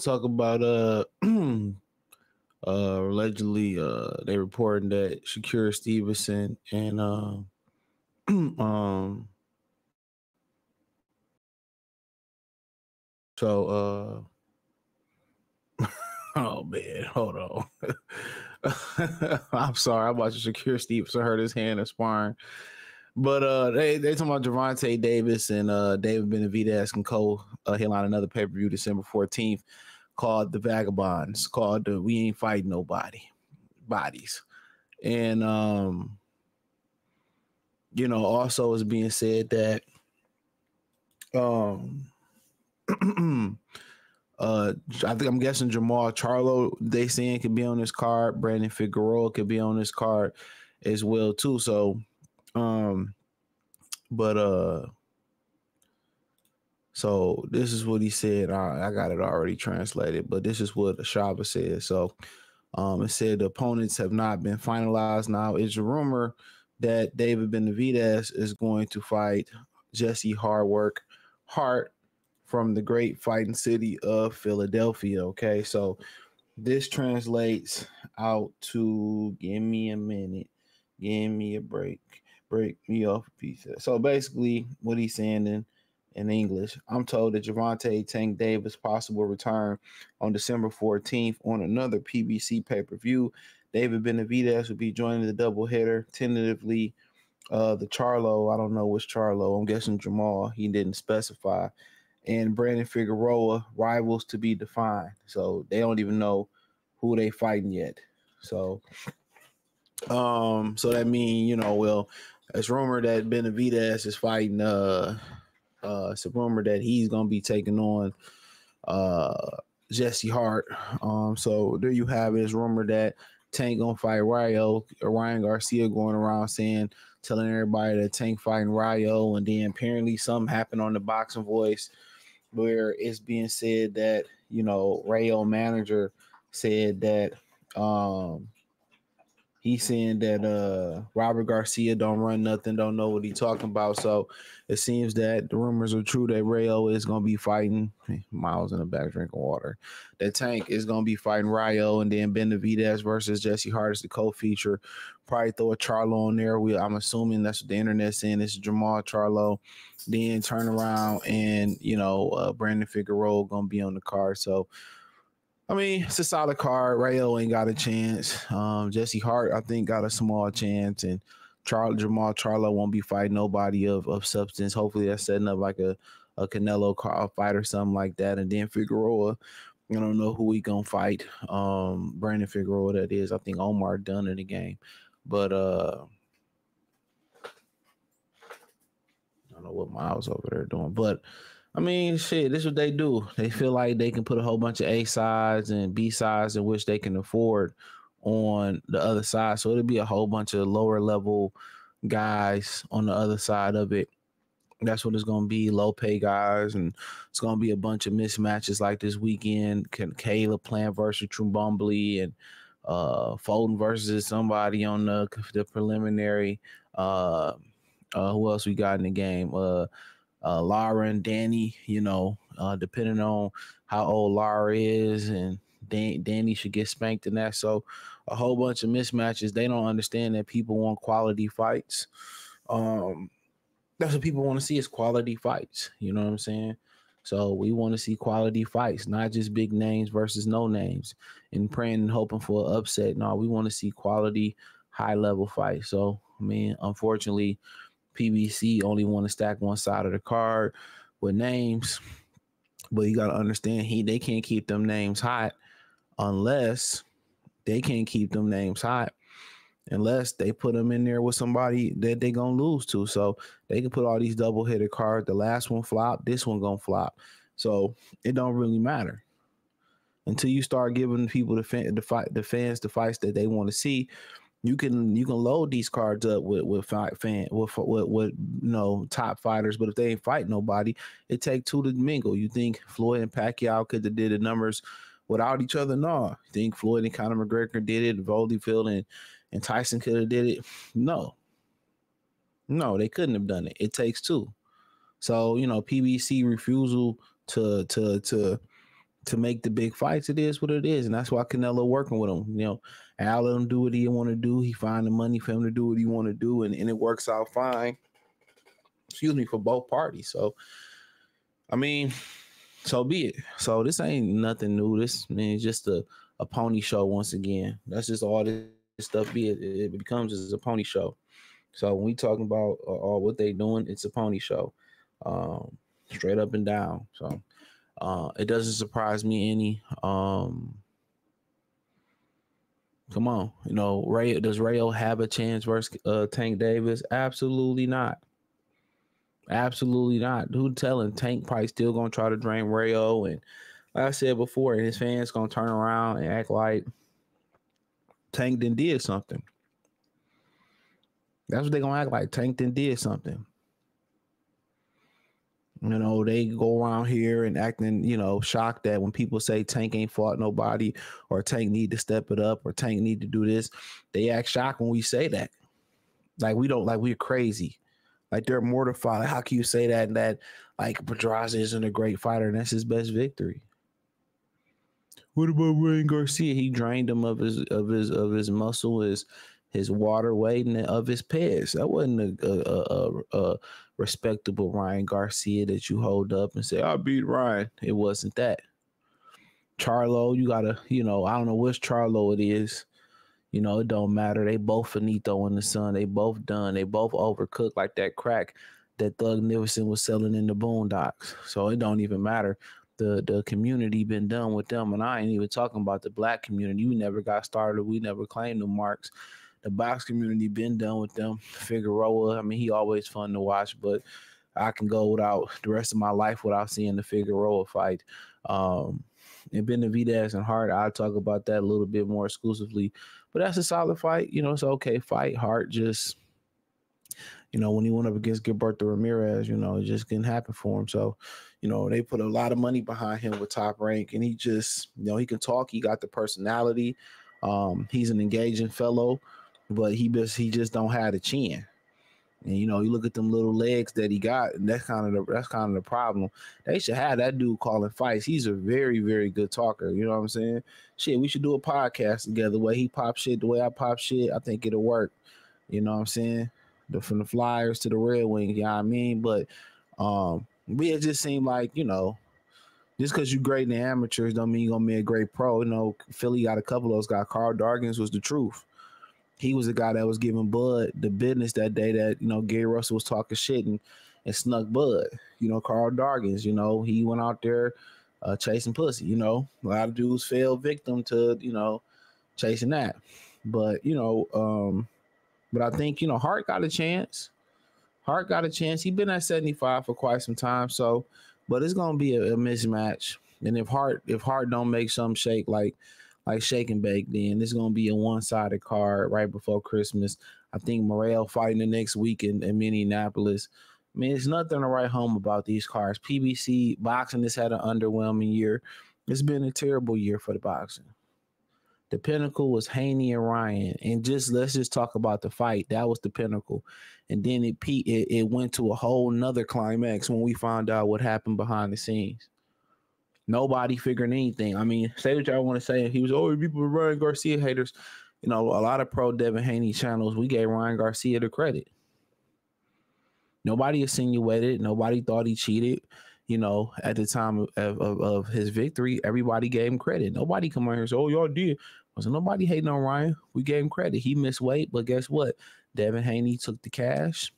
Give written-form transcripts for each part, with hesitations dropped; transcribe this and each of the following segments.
talk about allegedly they reporting that Shakur Stevenson and um so oh man, hold on. I'm sorry, I'm watching Shakur Stevenson hurt his hand in sparring. But they talking about Gervonta Davis and David Benavidez can headline another pay-per-view December 14th called The Vagabonds, called the We Ain't Fighting Nobody Bodies. And also is being said that I think I'm guessing Jamal Charlo, they saying could be on this card. Brandon Figueroa could be on this card as well too. So so this is what he said. I got it already translated, but this is what Ashaba said. So it said the opponents have not been finalized. Now it's a rumor that David Benavidez is going to fight Jesse Hart from the great fighting city of Philadelphia. Okay, so this translates out to, give me a minute, give me a break me off a piece. So basically what he's saying in English, I'm told that Gervonta Tank Davis' possible return on December 14th on another PBC pay-per-view. David Benavidez will be joining the doubleheader, tentatively the Charlo. I don't know which Charlo. I'm guessing Jamal. He didn't specify. And Brandon Figueroa, rivals to be defined. So they don't even know who they fighting yet. So that means, it's rumored that Benavidez is fighting it's a rumor that he's gonna be taking on Jesse Hart. So there you have it. It's rumored that Tank gonna fight Ryan Garcia going around telling everybody that Tank fighting Rayo, and then apparently something happened on the Boxing Voice where it's being said that, Rayo manager said that he's saying that Robert Garcia don't run nothing, don't know what he's talking about. So it seems that the rumors are true that Rayo is going to be fighting, Miles in the back drinking water, that Tank is going to be fighting Rayo, and then Benavidez versus Jesse Hart is the co-feature. Probably throw a Charlo on there. I'm assuming that's what the internet's saying. It's Jamal Charlo. Then turn around and, Brandon Figueroa going to be on the card. So, I mean, it's a solid card. Rayo ain't got a chance. Jesse Hart, I think, got a small chance. And Jamal Charlo won't be fighting nobody of substance. Hopefully that's setting up like a Canelo fight or something like that. And then Figueroa, I don't know who he going to fight. Brandon Figueroa, that is. I think Omar done in the game. But I don't know what Miles over there doing. But I mean, shit, this is what they do. They feel like they can put a whole bunch of A sides and B sides in which they can afford on the other side. So it'll be a whole bunch of lower level guys on the other side of it. That's what it's going to be, low pay guys. And it's going to be a bunch of mismatches like this weekend. Caleb playing versus Trumbumbley, and Fulton versus somebody on the preliminary. Who else we got in the game? Lara and Danny, depending on how old Lara is, and Danny should get spanked in that. So a whole bunch of mismatches. They don't understand that people want quality fights. That's what people want to see, is quality fights. You know what I'm saying? So we want to see quality fights, not just big names versus no names and praying and hoping for an upset. No, we want to see quality, high level fights. So, I mean, unfortunately, PBC only want to stack one side of the card with names, but you got to understand they can't keep them names hot unless they put them in there with somebody that they gonna lose to. So they can put all these double hitter cards. The last one flop, this one gonna flop. So it don't really matter until you start giving people the fans the fights that they want to see. You can load these cards up with top fighters, but if they ain't fight nobody, it take two to mingle. You think Floyd and Pacquiao could have did the numbers without each other? No. You think Floyd and Conor McGregor did it? Holyfield and Tyson could have did it? No, they couldn't have done it. It takes two. So PBC refusal to to make the big fights. It is what it is, and that's why Canelo working with him. Al let him do what he want to do. He find the money for him to do what he want to do, and it works out fine. Excuse me, for both parties. So, I mean, so be it. So this ain't nothing new. This is just a pony show once again. That's just all this stuff be. It becomes just a pony show. So when we talking about all what they doing, it's a pony show, straight up and down. So it doesn't surprise me any. Come on, Ray, does Rayo have a chance versus Tank Davis? Absolutely not. Absolutely not. Who telling Tank probably still gonna try to drain Rayo, and like I said before, his fans gonna turn around and act like Tank did something. That's what they gonna act like. Tank did something. They go around here and acting, shocked that when people say Tank ain't fought nobody, or Tank need to step it up, or Tank need to do this, they act shocked when we say that. Like we're crazy. Like they're mortified. Like, how can you say that? And that like Pedraza isn't a great fighter and that's his best victory. What about Ryan Garcia? He drained him of his muscle, his water weight, and of his pads. That wasn't a respectable Ryan Garcia that you hold up and say, I beat Ryan. It wasn't that. Charlo, you gotta, I don't know which Charlo it is. It don't matter. They both finito in the sun. They both done. They both overcooked like that crack that Thug Niverson was selling in the boondocks. So it don't even matter. The community been done with them. And I ain't even talking about the black community. We never got started. We never claimed the marks. The box community been done with them. Figueroa, he always fun to watch, but I can go without the rest of my life without seeing the Figueroa fight. And Benavidez and Hart, I'll talk about that a little bit more exclusively. But that's a solid fight. It's an okay fight. Hart just, when he went up against Gervonta Ramirez, it just didn't happen for him. So, they put a lot of money behind him with Top Rank, and he just, he can talk. He got the personality. He's an engaging fellow, but he just don't have the chin. And you look at them little legs that he got, and that's kind of the problem. They should have that dude calling fights. He's a very, very good talker. You know what I'm saying? Shit, we should do a podcast together. The way he pops shit, the way I pop shit, I think it'll work. You know what I'm saying? From the Flyers to the Red Wings, you know what I mean? But it just seemed like, just because you're great in the amateurs don't mean you're gonna be a great pro. Philly got a couple of those guys. Carl Dargins was the truth. He was the guy that was giving Bud the business that day that, Gary Russell was talking shit and snuck Bud. Carl Dargins, he went out there chasing pussy, A lot of dudes fell victim to, chasing that. But, but I think, Hart got a chance. Hart got a chance. He's been at 75 for quite some time. So, but it's going to be a mismatch. And if Hart don't make some shake like shake and bake, then it's going to be a one-sided card right before Christmas. I think Morrell fighting the next week in Minneapolis. It's nothing to write home about these cards. PBC boxing has had an underwhelming year. It's been a terrible year for the boxing. The pinnacle was Haney and Ryan. And let's just talk about the fight. That was the pinnacle. And then it went to a whole nother climax when we found out what happened behind the scenes. Nobody figured anything. Say what y'all want to say. He was, people were Ryan Garcia haters. A lot of pro Devin Haney channels, we gave Ryan Garcia the credit. Nobody insinuated. Nobody thought he cheated. At the time of his victory, everybody gave him credit. Nobody come out here and say, y'all did. Wasn't nobody hating on Ryan. We gave him credit. He missed weight, but guess what? Devin Haney took the cash.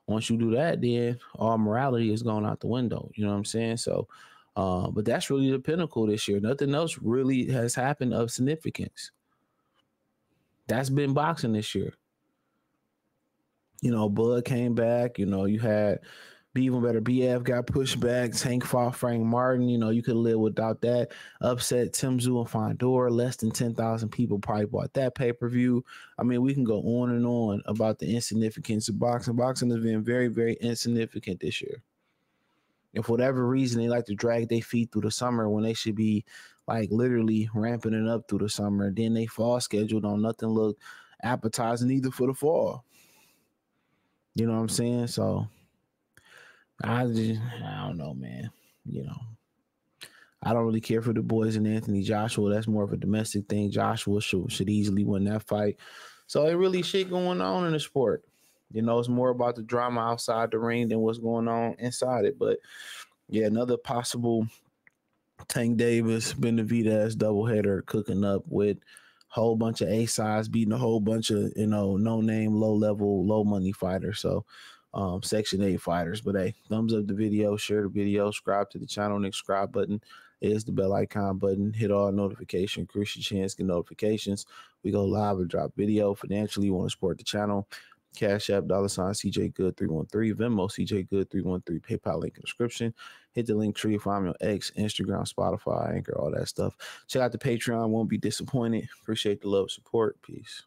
Once you do that, then all morality is going out the window. You know what I'm saying? So, but that's really the pinnacle this year. Nothing else really has happened of significance. That's been boxing this year. Bud came back. You had Be Even Better BF got pushed back. Tank fought Frank Martin. You could live without that. Upset Tim Tszyu and Fondor. Less than 10,000 people probably bought that pay-per-view. We can go on and on about the insignificance of boxing. Boxing has been very, very insignificant this year. And for whatever reason, they like to drag their feet through the summer when they should be like literally ramping it up through the summer. Then they fall scheduled on nothing look appetizing either for the fall. You know what I'm saying? So I don't know, man. I don't really care for the boys and Anthony Joshua. That's more of a domestic thing. Joshua should easily win that fight. So ain't really shit going on in the sport. You know, it's more about the drama outside the ring than what's going on inside it. But yeah, another possible Tank Davis, Benavidez doubleheader cooking up with a whole bunch of A-sides, beating a whole bunch of, no name, low level, low money fighters. So Section 8 fighters. But hey, thumbs up the video, share the video, subscribe to the channel. The subscribe button is the bell icon button. Hit all notifications, increase your chance, get notifications. We go live or drop video. Financially, you want to support the channel. Cash App, $CJ Good 313, Venmo, CJ Good 313, PayPal link in the description. Hit the link tree, find me on X, Instagram, Spotify, Anchor, all that stuff. Check out the Patreon, won't be disappointed. Appreciate the love, support. Peace.